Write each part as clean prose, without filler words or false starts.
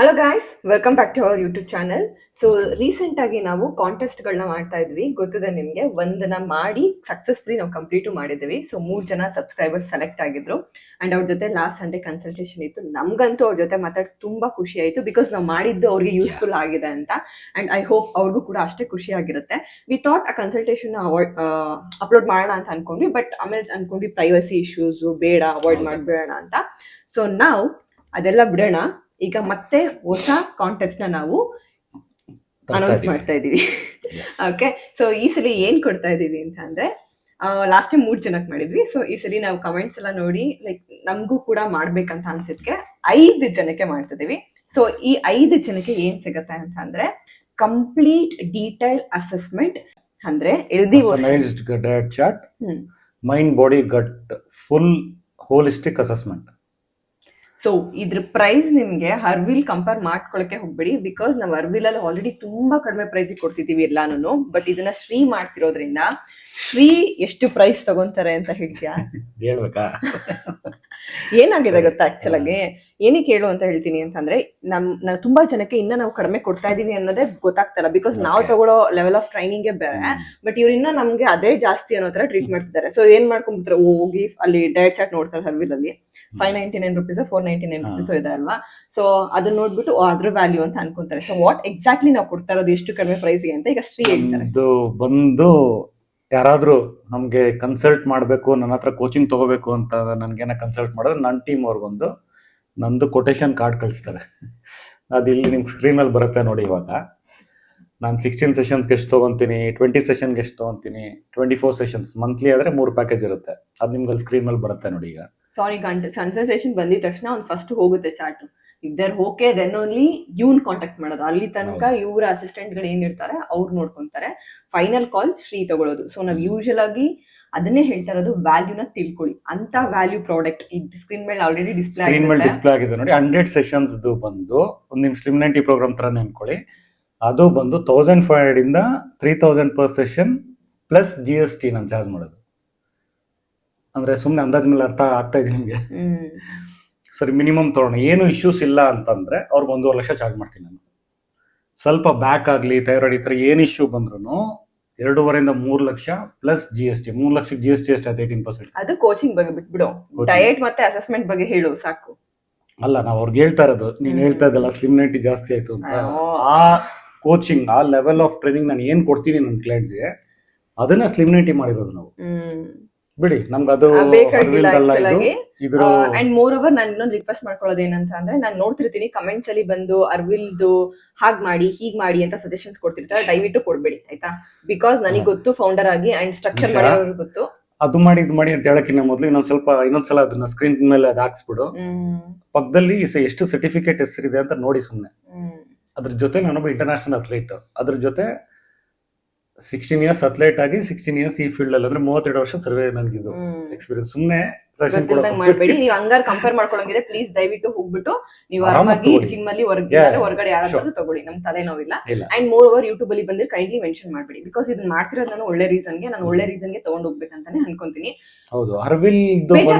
Hello guys, welcome back to our YouTube channel. So recent ಆಗಿ ನಾವು ಕಾಂಟೆಸ್ಟ್ಗಳನ್ನ ಮಾಡ್ತಾ ಇದ್ವಿ, ಗೊತ್ತಿದೆ ನಿಮಗೆ. ಒಂದನ್ನ ಮಾಡಿ ಸಕ್ಸಸ್ಫುಲಿ ನಾವು ಕಂಪ್ಲೀಟು ಮಾಡಿದ್ವಿ. ಸೊ 3 ಜನ ಸಬ್ಸ್ಕ್ರೈಬರ್ಸ್ ಸೆಲೆಕ್ಟ್ ಆಗಿದ್ರು ಅಂಡ್ ಅವ್ರ ಜೊತೆ ಲಾಸ್ಟ್ ಸಂಡೇ ಕನ್ಸಲ್ಟೇಷನ್ ಇತ್ತು. ನಮ್ಗಂತೂ ಅವ್ರ ಜೊತೆ ಮಾತಾಡಿ ತುಂಬಾ ಖುಷಿ ಆಯಿತು, ಬಿಕಾಸ್ ನಾವು ಮಾಡಿದ್ದು ಅವ್ರಿಗೆ ಯೂಸ್ಫುಲ್ ಆಗಿದೆ ಅಂತ. ಅಂಡ್ ಐ ಹೋಪ್ ಅವ್ರಿಗೂ ಕೂಡ ಅಷ್ಟೇ ಖುಷಿ ಆಗಿರುತ್ತೆ. ವಿ ಥಾಟ್ ಆ ಕನ್ಸಲ್ಟೇಷನ್ ಅಪ್ಲೋಡ್ ಮಾಡೋಣ ಅಂತ ಅನ್ಕೊಂಡ್ವಿ, ಬಟ್ ಆಮೇಲೆ ಅನ್ಕೊಂಡ್ವಿ ಪ್ರೈವಸಿ ಇಶ್ಯೂಸ್ ಬೇಡ, ಅವಾಯ್ಡ್ ಮಾಡ್ಬೇಡ ಅಂತ. ಸೊ ನಾವು ಅದೆಲ್ಲ ಬಿಡೋಣ. ಈಗ ಮತ್ತೆ ಹೊಸ ಕಾಂಟೆಸ್ಟ್ ನಾವು ಅನೌನ್ಸ್ ಮಾಡ್ತಾ ಇದೀವಿ. ಓಕೆ, ಸೊ ಈ ಸಲ ಏನ್ ಕೊಡ್ತಾ ಇದೀವಿ ಅಂತ ಅಂದ್ರೆ, ಲಾಸ್ಟ್ ಟೈಮ್ 3 ಜನಕ್ಕೆ ಮಾಡಿದ್ವಿ. ಸೊ ಈ ಸಲ ನಾವು ಕಮೆಂಟ್ಸ್ ಎಲ್ಲ ನೋಡಿ ಲೈಕ್ ನಮಗೂ ಕೂಡ ಮಾಡ್ಬೇಕಂತ ಅನ್ಸಿದ್ಕೆ 5 ಜನಕ್ಕೆ ಮಾಡ್ತಿದೀವಿ. ಸೊ ಈ 5 ಜನಕ್ಕೆ ಏನ್ ಸಿಗತ್ತೆ ಅಂತ ಅಂದ್ರೆ, ಕಂಪ್ಲೀಟ್ ಡೀಟೇಲ್ ಅಸೆಸ್ಮೆಂಟ್, ಅಂದ್ರೆ ಡಯಟ್ ಚಾರ್ಟ್, ಮೈಂಡ್ ಬಾಡಿ ಗಟ್ ಫುಲ್ ಹೋಲಿಸ್ಟಿಕ್ ಅಸೆಸ್ಮೆಂಟ್. ಸೊ ಇದ್ರ ಪ್ರೈಸ್ ನಿಮ್ಗೆ ಹರ್ವಿಲ್ ಕಂಪೇರ್ ಮಾಡ್ಕೊಳಕ್ಕೆ ಹೋಗ್ಬೇಡಿ, ಬಿಕಾಸ್ ನಾವು ಹರ್ವಿಲ್ ಅಲ್ಲಿ ಆಲ್ರೆಡಿ ತುಂಬಾ ಕಡಿಮೆ ಪ್ರೈಸ್ ಕೊಡ್ತಿದೀವಿ ಎಲ್ಲಾನು. ಬಟ್ ಇದನ್ನ ಶ್ರೀ ಮಾಡ್ತಿರೋದ್ರಿಂದ ಶ್ರೀ ಎಷ್ಟು ಪ್ರೈಸ್ ತಗೊಂತಾರೆ ಅಂತ ಹೇಳ್ತೀಯಾ? ಹೇಳ್ಬೇಕಾ? ಏನಾಗಿದೆ ಗೊತ್ತಾ, ಆಕ್ಚುಲ್ ಆಗಿ ಏನಕ್ಕೆ ಹೇಳು ಅಂತ ಹೇಳ್ತೀನಿ ಅಂತಂದ್ರೆ, ನಾವು ತುಂಬಾ ಜನಕ್ಕೆ ಇನ್ನ ನಾವು ಕಡಿಮೆ ಕೊಡ್ತಾ ಇದೀವಿ ಅನ್ನೋದೇ ಗೊತ್ತಾಗ್ತಲ್ಲ, ಬಿಕಾಸ್ ನಾವು ತಗೊಳ್ಳೋ ಲೆವೆಲ್ ಆಫ್ ಟ್ರೈನಿಂಗ್ ಬೇರೆ. ಬಟ್ ಇವ್ರು ಇನ್ನ ನಮ್ಗೆ ಅದೇ ಜಾಸ್ತಿ ಅನ್ನೋ ತರ ಟ್ರೀಟ್ ಮಾಡ್ತಿದ್ದಾರೆ. ಸೊ ಏನ್ ಮಾಡ್ಕೊಂಡ್ಬಿಡ್ತಾರೆ, ಹೋಗಿ ಅಲ್ಲಿ ಡಯಟ್ ಚಾರ್ಟ್ ನೋಡ್ತಾರೆ ಹರ್ವಿಲ್ ಅಲ್ಲಿ 599 ರುಪೀಸ್ 499 ರುಪೀಸ್ ಇದೆ ಅಲ್ವಾ. ಸೊ ಅದನ್ನ ನೋಡ್ಬಿಟ್ಟು ಅದ್ರ ವ್ಯಾಲ್ಯೂ ಅಂತ ಅನ್ಕೊಂತಾರೆ. ಸೊ ವಾಟ್ ಎಕ್ಸಾಕ್ಟ್ಲಿ ನಾವು ಕೊಡ್ತಾ ಇರೋದು ಎಷ್ಟು ಕಡಿಮೆ ಪ್ರೈಸ್ಗೆ ಅಂತ ಈಗ ಶ್ರೀ ಹೇಳ್ತಾರೆ. ಬಂದು ಯಾರಾದ್ರೂ ನಮ್ಗೆ ಕನ್ಸಲ್ಟ್ ಮಾಡಬೇಕು, ನನ್ನ ಹತ್ರ ಕೋಚಿಂಗ್ ತಗೋಬೇಕು ಅಂತ ನನ್ಗೇನ ಕನ್ಸಲ್ಟ್ ಮಾಡಿದ್ರೆ ನನ್ನ ಟೀಮ್ ಅವ್ರು ಬಂದು ನಂದು ಕೊಟೇಶನ್ ಕಾರ್ಡ್ ಕಳಿಸ್ತಾರೆ. ಅದು ಇಲ್ಲಿ ನಿಮ್ಗೆ ಸ್ಕ್ರೀನಲ್ಲಿ ಬರುತ್ತೆ ನೋಡಿ. ಇವಾಗ ನಾನು 16 ಸೆಷನ್ಸ್ಗೆ ಎಷ್ಟು ತೊಗೊತೀನಿ, 20 ಸೆಷನ್ಗೆ ಎಷ್ಟು ತೊಗೊತೀನಿ, 24 ಸೆಷನ್ಸ್ ಮಂತ್ಲಿ ಆದರೆ 3 ಪ್ಯಾಕೇಜ್ ಇರುತ್ತೆ. ಅದು ನಿಮ್ಗೆ ಅಲ್ಲಿ ಸ್ಕ್ರೀನ್ ಮೇಲೆ ಬರುತ್ತೆ ನೋಡಿ. ಈಗ ಸಾರಿ, ಕನ್ಸಲ್ಟೇಷನ್ ಬಂದಿದ ತಕ್ಷಣ ಒಂದು ಫಸ್ಟ್ ಹೋಗುತ್ತೆ chart. If they're okay then only ಇವ್ನ್ ಕಾಂಟ್ಯಾಕ್ಟ್ ಮಾಡೋದು. ಅಲ್ಲಿ ತನಕ ಇವರ ಅಸಿಸ್ಟೆಂಟ್ಗಳು ಏನಿರ್ತಾರೆ ಅವ್ರು ನೋಡ್ಕೊಂತಾರೆ. ಫೈನಲ್ ಕಾಲ್ ಶ್ರೀ ತಗೊಳ್ಳೋದು. ಸೊ ನಾವು ಯೂಶಲ್ ಆಗಿ ಅದನ್ನೇ ಹೇಳ್ತಾ ಇರೋದು, ವ್ಯಾಲ್ಯೂನ ತಿಳ್ಕೊಳ್ಳಿ ಅಂತ. ವ್ಯಾಲ್ಯೂ ಪ್ರಾಡಕ್ಟ್ ಈ ಸ್ಕ್ರೀನ್ ಮೇಲೆ ಆಲ್ರೆಡಿ ಡಿಸ್ಪ್ಲೇ ಆಗಿದೆ ನೋಡಿ. 100 ಸೆಷನ್ಸ್ ಬಂದು ಒಂದು ನಿಮ್ ಸ್ಲಿಮ್ 90 ಪ್ರೋಗ್ರಾಮ್ ತರ ಅನ್ಕೊಳ್ಳಿ. ಅದು ಬಂದು 1500 ಇಂದ 3000 ಪರ್ ಸೆಷನ್ ಪ್ಲಸ್ GST ನಾನು ಚಾರ್ಜ್ ಮಾಡೋದು. ಅಂದ್ರೆ ಸುಮ್ಮನೆ ಅಂದಾಜ್ ಮೇಲೆ ಅರ್ಥ ಆಗ್ತಾ ಇದೆ ನಿಮಗೆ? ಸರಿ, ಮಿನಿಮಮ್ ತಗೊಳ್ಳೋಣ. ಏನು ಇಶ್ಯೂಸ್ ಇಲ್ಲ ಅಂತಂದ್ರೆ ಅವ್ರಿಗೆ 1.5 ಲಕ್ಷ ಚಾರ್ಜ್ ಮಾಡ್ತೀನಿ ನಾನು. ಸ್ವಲ್ಪ ಬ್ಯಾಕ್ ಆಗಲಿ, ಥೈರಾಯ್ಡ್ ಈ ಥರ ಏನು ಇಶ್ಯೂ ಬಂದ್ರು 2.5 ಇಂದ 3 ಲಕ್ಷ ಪ್ಲಸ್ GST. 3 ಲಕ್ಷಕ್ಕೆ GST ಎಷ್ಟಾಯ್ತು? 18%. ಅದು ಕೋಚಿಂಗ್ ಬಗ್ಗೆ ಬಿಟ್ಬಿಡು, ಡಯಟ್ ಮತ್ತೆ ಅಸೆಸ್ಮೆಂಟ್ ಬಗ್ಗೆ ಹೇಳು ಸಾಕು. ಅಲ್ಲ, ನಾವು ಅವ್ರಿಗೆ ಹೇಳ್ತಾ ಇರೋದು, ನೀನು ಹೇಳ್ತಾ ಇದ್ದಲ್ಲ ಸ್ಲಿಮ್ 90 ಜಾಸ್ತಿ ಆಯ್ತು ಅಂತ. ಆ ಕೋಚಿಂಗ್, ಆ ಲೆವೆಲ್ ಆಫ್ ಟ್ರೈನಿಂಗ್ ನಾನು ಏನ್ ಕೊಡ್ತೀನಿ ನನ್ನ ಕ್ಲೈಂಟ್ಸ್ಗೆ, ಅದನ್ನ ಸ್ಲಿಮ್ 90 ಮಾಡಿರೋದು ನಾವು. ಬಿಡಿ, ನಮ್ಗೆ ಅದು ಬೇಕಾಗಿಲ್ಲ ಇದು. ಅಂಡ್ ಮೋರ್ ಓವರ್ ನಾನು ಇನ್ನೊಂದು ರಿಕ್ವೆಸ್ಟ್ ಮಾಡ್ಕೊಳ್ಳೋದು ಏನಂತ ಅಂದ್ರೆ, ನಾನು ನೋಡ್ತಿರ್ತೀನಿ ಕಮೆಂಟ್ಸ್ ಅಲ್ಲಿ ಬಂದು ಅರ್ವಿಲ್ದು ಹಾಗ್ ಮಾಡಿ ಹೀಗ್ ಮಾಡಿ ಅಂತ ಸಜೆಷನ್ಸ್ ಕೊಡ್ತಿರ್ತಾರೆ. ದಯವಿಟ್ಟು ಕೊಡ್ಬೇಡಿ ಆಯ್ತಾ, ಬಿಕಾಸ್ ನನಗೆ ಗೊತ್ತು ಫೌಂಡರ್ ಆಗಿ ಅಂಡ್ ಸ್ಟ್ರಕ್ಚರ್ ಮಾಡೋರು ಗೊತ್ತು. ಅದು ಮಾಡಿ ಇದು ಮಾಡಿ ಅಂತ ಹೇಳಕ್ಕಿಂತ ಮೊದಲು ಇನ್ನೊಂದ್ಸಲ ಅದನ್ನ ಸ್ಕ್ರೀನ್ ಮೇಲೆ ಅದು ಹಾಕ್ಸ್ಬಿಡು. ಪಕ್ಕದಲ್ಲಿ ಎಷ್ಟು ಸರ್ಟಿಫಿಕೇಟ್ ಹೆಸರಿದೆ ಅಂತ ನೋಡಿ ಸುಮ್ಮನೆ. ಅದ್ರ ಜೊತೆ ನಾನೊಬ್ಬ ಇಂಟರ್ನ್ಯಾಷನಲ್ ಅಥ್ಲೀಟ್, ಅದ್ರ ಜೊತೆ 16 ಇಯರ್ಸ್ ಅಥ್ಲೇಟ್ ಆಗಿ 16 ಇಯರ್ಸ್ ಈ ಫೀಲ್ಡ್ ಅಲ್ಲಿ, ಅಂದ್ರೆ 32 ವರ್ಷ ಸರ್ವೆ ನನಗಿದು ಎಕ್ಸ್ಪೀರಿಯನ್ಸ್. ಸುಮ್ಮನೆ ಸೆಷನ್ ಮಾಡಬೇಡಿ. ನೀವು ಹಂಗಾರ ಕಂಪೇರ್ ಮಾಡ್ಕೊಳ್ಳಂಗಿದೆ ಪ್ಲೀಸ್ ದಯವಿಟ್ಟು ಹೋಗ್ಬಿಟ್ಟು ನೀವು ಆರಾಮಾಗಿ ಜಿಮ್ ಅಲ್ಲಿ ಹೊರಗಡೆ ಯಾರಾದ್ರೂ ತಗೊಳ್ಳಿ, ನಮ್ ತಲೆ ನೋವಿಲ್ಲ. ಅಂಡ್ ಮೋರ್ ಓವರ್ ಯೂಟ್ಯೂಬ್ ಅಲ್ಲಿ ಬಂದ್ರೆ ಕೈಂಡ್ಲಿ ಮೆನ್ಷನ್ ಮಾಡ್ಬೇಡಿ, ಬಿಕಾಸ್ ಇದನ್ನ ಮಾಡ್ತಿರೋದು ನಾನು ಒಳ್ಳೆ ರೀಸನ್ಗೆ ತಗೊಂಡ್ ಹೋಗ್ಬೇಕಂತಾನೆ ಅನ್ಕೊಂತೀನಿ. ಹೌದು,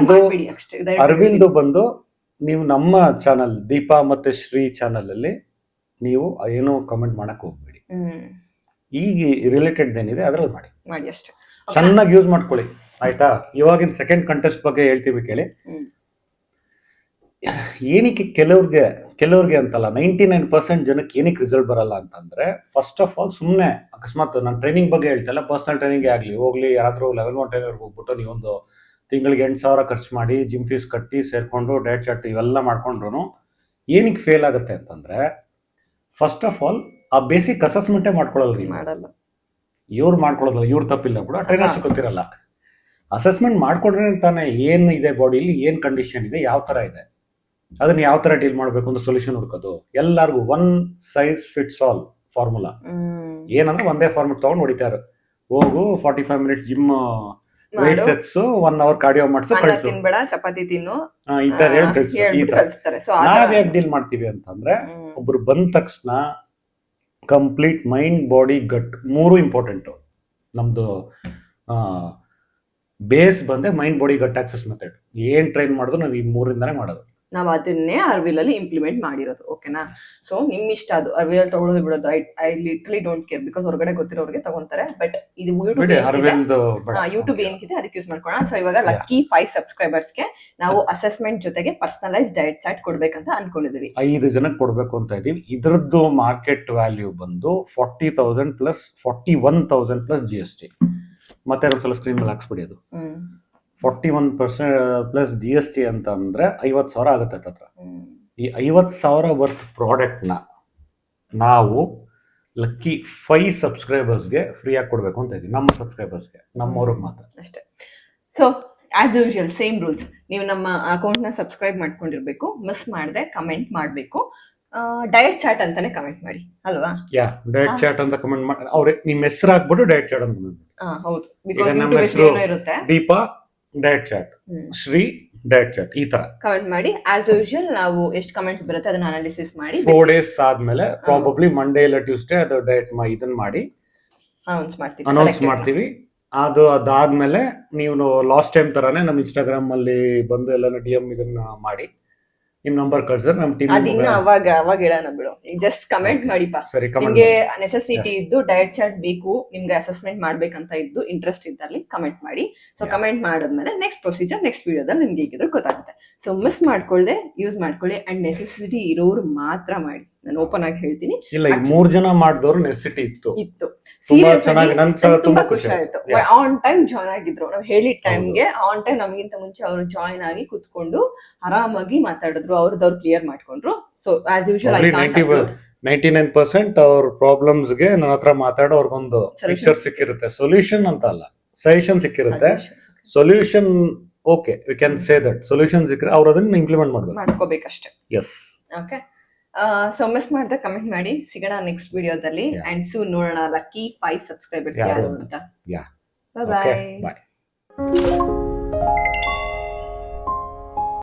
ಅರವಿಂದ್ ಬಂದು ನೀವು ನಮ್ಮ ಚಾನಲ್ ದೀಪಾ ಮತ್ತೆ ಶ್ರೀ ಚಾನಲ್ ಅಲ್ಲಿ ನೀವು ಏನು ಕಮೆಂಟ್ ಮಾಡಕ್ ಹೋಗ್ಬೇಡಿ. ಈಗ ರಿಲೇಟೆಡ್ ಏನಿದೆ ಅದ್ರಲ್ಲಿ ಮಾಡಿ ಅಷ್ಟೇ. ಚೆನ್ನಾಗಿ ಯೂಸ್ ಮಾಡ್ಕೊಳ್ಳಿ ಆಯ್ತಾ. ಇವಾಗಿನ ಸೆಕೆಂಡ್ ಕಂಟೆಸ್ಟ್ ಬಗ್ಗೆ ಹೇಳ್ತೀವಿ ಕೇಳಿ. ಏನಕ್ಕೆ ಕೆಲವ್ರಿಗೆ ಅಂತಲ್ಲ, 99% ಜನಕ್ಕೆ ಏನಕ್ಕೆ ರಿಸಲ್ಟ್ ಬರಲ್ಲ ಅಂತಂದ್ರೆ, ಫಸ್ಟ್ ಆಫ್ ಆಲ್ ಸುಮ್ಮನೆ ಅಕಸ್ಮಾತ್ ನಾನು ಟ್ರೈನಿಂಗ್ ಬಗ್ಗೆ ಹೇಳ್ತಲ್ಲ, ಪರ್ಸನಲ್ ಟ್ರೈನಿಂಗ್ ಆಗಲಿ ಹೋಗ್ಲಿ, ಯಾರಾದ್ರೂ ಲೆವೆಲ್ 1 ಟ್ರೈನರ್ಗೆ ಹೋಗ್ಬಿಟ್ಟು ನೀವೊಂದು ತಿಂಗಳಿಗೆ 8,000 ಖರ್ಚು ಮಾಡಿ ಜಿಮ್ ಫೀಸ್ ಕಟ್ಟಿ ಸೇರ್ಕೊಂಡು ಡಯಟ್ ಚಾರ್ಟ್ ಇವೆಲ್ಲ ಮಾಡ್ಕೊಂಡ್ರು ಏನಕ್ಕೆ ಫೇಲ್ ಆಗುತ್ತೆ ಅಂತಂದ್ರೆ, ಫಸ್ಟ್ ಆಫ್ ಆಲ್ ಆ ಬೇಸಿಕ್ ಅಸೆಸ್ಮೆಂಟೇ ಮಾಡ್ಕೊಳ್ಳಲ್ಲ ನೀವು. ಇವ್ರು ಮಾಡ್ಕೊಳ್ಳೋದಲ್ಲ, ಇವ್ರು ತಪ್ಪಿಲ್ಲ ಕೂಡ, ಟ್ರೈನರ್ಸ್ ಗೊತ್ತಿರಲ್ಲ. ಅಸೆಸ್ಮೆಂಟ್ ಮಾಡ್ಕೊಂಡ್ರೆ ತಾನೇ ಏನು ಇದೆ ಬಾಡಿಲಿ, ಏನು ಕಂಡೀಷನ್ ಇದೆ, ಯಾವ ಥರ ಇದೆ, ಅದನ್ನ ಯಾವ ಥರ ಡೀಲ್ ಮಾಡಬೇಕು ಅಂತ ಸೊಲ್ಯೂಷನ್ ಹುಡ್ಕೋದು. ಎಲ್ಲರಿಗೂ one size fits all formula. ಏನಂದ್ರೆ ಒಂದೇ ಫಾರ್ಮುಲಾ ತಗೊಂಡು ಹೊಡಿತಾರೆ. ಹೋಗು 45 minutes gym weight sets, 1 hour cardio ಮಾಡಿಸು, ಕಳಿಸು, ಚಪಾತಿ ತಿನ್ನು, ನಾವ್ ಹೇಗೆ ಡೀಲ್ ಮಾಡ್ತೀವಿ ಅಂತಂದ್ರೆ, ಒಬ್ರು ಬಂದ ತಕ್ಷಣ ಕಂಪ್ಲೀಟ್ ಮೈಂಡ್ ಬಾಡಿ ಗಟ್ 3 ಇಂಪಾರ್ಟೆಂಟು. ನಮ್ದು ಬೇಸ್ ಬಂದೆ ಮೈಂಡ್ ಬಾಡಿ ಗಟ್ ಆಕ್ಸೆಸ್ ಮೆಥಡ್. ಏನ್ ಟ್ರೈನ್ ಮಾಡಿದ್ರು ನಾವು ಈ 3ರಿಂದಾನೇ ಮಾಡೋದು. ನಾವು ಅದನ್ನೇ ಅರ್ವಿಲ್ ಅಲ್ಲಿ ಇಂಪ್ಲಿಮೆಂಟ್ ಮಾಡಿರೋದು. ಓಕೆನಾ? ಸೊ ನಿಮ್ ಇಷ್ಟ ಅದು ಅರ್ವಿಲ್ ಅಲ್ಲಿ ತಗೊಳ್ಳೋದು ಬಿಡೋದು. I literally don't care, because ಹೊರಗಡೆ ಗೊತ್ತಿರೋರಿಗೆ ತಗೊಂತಾರೆ. ಬಟ್ ಇದು ಬಿಡಿ ಅರವಿಂದ್ ಯೂಟ್ಯೂಬ್ ಏನಿದೆ ಅದಕ್ಕೆ ಯೂಸ್ ಮಾಡ್ಕೊಳ್ಳೋಣ. ಸೊ ಇವಾಗ ಲಕ್ಕಿ 5 ಸಬ್ಸ್ಕ್ರೈಬರ್ಸ್ಗೆ ನಾವು ಅಸೆಸ್ಮೆಂಟ್ ಜೊತೆಗೆ ಪರ್ಸನಲೈಸ್ ಡಯಟ್ ಚಾರ್ಟ್ ಕೊಡ್ಬೇಕಂತ ಅನ್ಕೊಂಡಿದೀವಿ. 5 ಜನಕ್ಕೆ ಕೊಡ್ಬೇಕು ಅಂತ ಇದೀವಿ. ಇದ್ರದ್ದು ಮಾರ್ಕೆಟ್ ವ್ಯಾಲ್ಯೂ ಬಂದು 40,000 ಪ್ಲಸ್ 41,000 ಪ್ಲಸ್ GST. ಮತ್ತೆ ಒಂದ್ಸಲ ಸ್ಕ್ರೀನ್ ಮೇಲೆ ಹಾಕ್ಸ್ಬಿಡಿ. ಅದು 41% ಪ್ಲಸ್ GST ಅಂತ ಅಂದ್ರೆ 50,000 ಆಗುತ್ತೆ ಹತ್ರ. ಈ 50,000 ವರ್ತ್ ಪ್ರಾಡಕ್ಟ್ನ ನಾವು ಲಕ್ಕಿ 5 ಸಬ್ಸ್ಕ್ರೈಬರ್ಸ್ಗೆ ಫ್ರೀ ಆಗಿ ಕೊಡ್ಬೇಕು ಅಂತ ಇದ್ದೀವಿ. ನಮ್ಮ ಸಬ್ಸ್ಕ್ರೈಬರ್ಸ್ಗೆ, ನಮ್ಮವ್ರಿಗೆ ಮಾತ್ರ ಅಷ್ಟೇ. So as usual same rules. ನೀವು ನಮ್ಮ ಅಕೌಂಟ್ನ ಸಬ್ಸ್ಕ್ರೈಬ್ ಮಾಡ್ಕೊಂಡಿರ್ಬೇಕು, ಮಿಸ್ ಮಾಡದೆ ಕಮೆಂಟ್ ಮಾಡಬೇಕು. ಡಯಟ್ ಚಾಟ್ ಅಂತಾನೆ ಕಮೆಂಟ್ ಮಾಡಿ ಅಲ್ವಾ? ಡಯಟ್ ಚಾಟ್ ಅಂತ ಕಮೆಂಟ್ ಮಾಡಿ. ಅವ್ರೆ ನಿಮ್ಮ ಹೆಸರು ಹಾಕ್ಬಿಟ್ಟು ಡಯಟ್ ಚಾಟ್ ಅಂತ ಕಮೆಂಟ್ ಮಾಡಿ. ಹೌದು, ಬಿಕಾಸ್ ಯೂಟ್ಯೂಬ್ ಹೆಸರು ಇರುತ್ತೆ. Deepa diet chat, Shri diet chat ಈ ತರ ಕಮೆಂಟ್ ಮಾಡಿ. ಆಸ್ ಯೂಶುವಲ್ ನಾವು ಎಷ್ಟು ಕಮೆಂಟ್ಸ್ ಬರುತ್ತೆ ಅದನ್ನ ಅನಾಲಿಸಿಸ್ ಮಾಡಿ 4 days ಆದ್ಮೇಲೆ ಪ್ರಾಬಬ್ಲಿ ಮಂಡೇ ಇಲ್ಲ ಟ್ಯೂಸ್ಡೇ ಅದು ಡಯಟ್ ಇದನ್ನ ಮಾಡಿ ಅನೌನ್ಸ್ ಮಾಡ್ತೀವಿ. ಅದಾದ್ಮೇಲೆ ನೀವು ಲಾಸ್ಟ್ ಟೈಮ್ ತರಾನೇ ನಮ್ಮ ಇನ್ಸ್ಟಾಗ್ರಾಮ್ ಅಲ್ಲಿ ಬಂದು ಎಲ್ಲಾನು DM ಇದನ್ನ ಮಾಡಿ ನಿಮ್ ನಂಬರ್ ಕಳ್ಸಿದ್ರೆ ನಮ್ಮ ಟೀಮ್ ಅವಾಗ ಹೇಳೋಣ ಬಿಡು. ಜಸ್ಟ್ ಕಮೆಂಟ್ ಮಾಡಿಪ್ಪ. ಸರಿ, ನಿಮ್ಗೆ ನೆಸೆಸಿಟಿ ಇದ್ದು ಡಯಟ್ ಚಾರ್ಟ್ ಬೇಕು, ನಿಮ್ಗೆ ಅಸೆಸ್ಮೆಂಟ್ ಮಾಡ್ಬೇಕಂತ ಇದ್ದು ಇಂಟ್ರೆಸ್ಟ್ ಇದ್ದಲ್ಲಿ ಕಮೆಂಟ್ ಮಾಡಿ. ಸೊ ಕಮೆಂಟ್ ಮಾಡಿದ್ಮೇಲೆ ನೆಕ್ಸ್ಟ್ ಪ್ರೊಸೀಜರ್ ನೆಕ್ಸ್ಟ್ ವಿಡಿಯೋದಲ್ಲಿ ನಿಮ್ಗೆ ಹೇಗಿದ್ರು ಗೊತ್ತಾಗುತ್ತೆ. ಸೊ ಮಿಸ್ ಮಾಡ್ಕೊಳ್ಳದೆ ಯೂಸ್ ಮಾಡ್ಕೊಳ್ಳಿ. ಅಂಡ್ ನೆಸೆಸಿಟಿ ಇರೋರು ಮಾತ್ರ ಮಾಡಿ. ನಾನು ಓಪನ್ ಆಗಿ ಹೇಳ್ತೀನಿ. ಇಲ್ಲ, ಈ 3 ಜನ ಮಾಡಿದವರು ನೆಸೆಸಿಟಿ ಇತ್ತು. ತುಂಬಾ ಚೆನ್ನಾಗಿ ತುಂಬಾ ಖುಷಿ ಆಯ್ತು. ಆನ್ ಟೈಮ್ ಜಾಯ್ನ್ ಆಗಿದ್ರು. ನಾವು ಹೇಳಿದ ಟೈಮ್ಗೆ ಆನ್ ಟೈಮ್ ನಮಗಿಂತ ಮುಂಚೆ ಅವರು ಜಾಯ್ನ್ ಆಗಿ ಕುತ್ಕೊಂಡು ಆರಾಮಾಗಿ ಮಾತಾಡಿದ್ರು. ಅವ್ರದ್ದು ಕ್ಲಿಯರ್ ಮಾಡ್ಕೊಂಡ್ರು. ಸೊ ಆಸ್ ಯೂಶುವಲ್ 99% ಅವ್ರ ಪ್ರಾಬ್ಲಮ್ಸ್ಗೆ ನನ್ನ ಹತ್ರ ಮಾತಾಡೋ ಅವ್ರಿಗೊಂದು ಪಿಕ್ಚರ್ ಸಿಕ್ಕಿರುತ್ತೆ. ಸೊಲ್ಯೂಷನ್ ಅಂತ ಅಲ್ಲ, ಸಜೆಷನ್ ಸಿಕ್ಕಿರುತ್ತೆ. Solution okay, we can say that solution ಸಿಕ್ಕರೆ ಅವ್ರು ಅದನ್ನ ಇಂಪ್ಲಿಮೆಂಟ್ ಮಾಡ್ಕೋಬೇಕಷ್ಟೇ. Yes, okay. ಸೊ ಮಿಸ್ ಮಾಡ್ದೆ ಕಮೆಂಟ್ ಮಾಡಿ. ಸಿಗೋಣ ನೆಕ್ಸ್ಟ್ ವಿಡಿಯೋದಲ್ಲಿ. ಅಂಡ್ ಸೂನ್ ನೋಡೋಣ ಲಕ್ಕಿ 5 ಸಬ್ಸ್ಕ್ರೈಬರ್ಸ್ ಯಾರು ಅಂತ. ಬಾಯ್.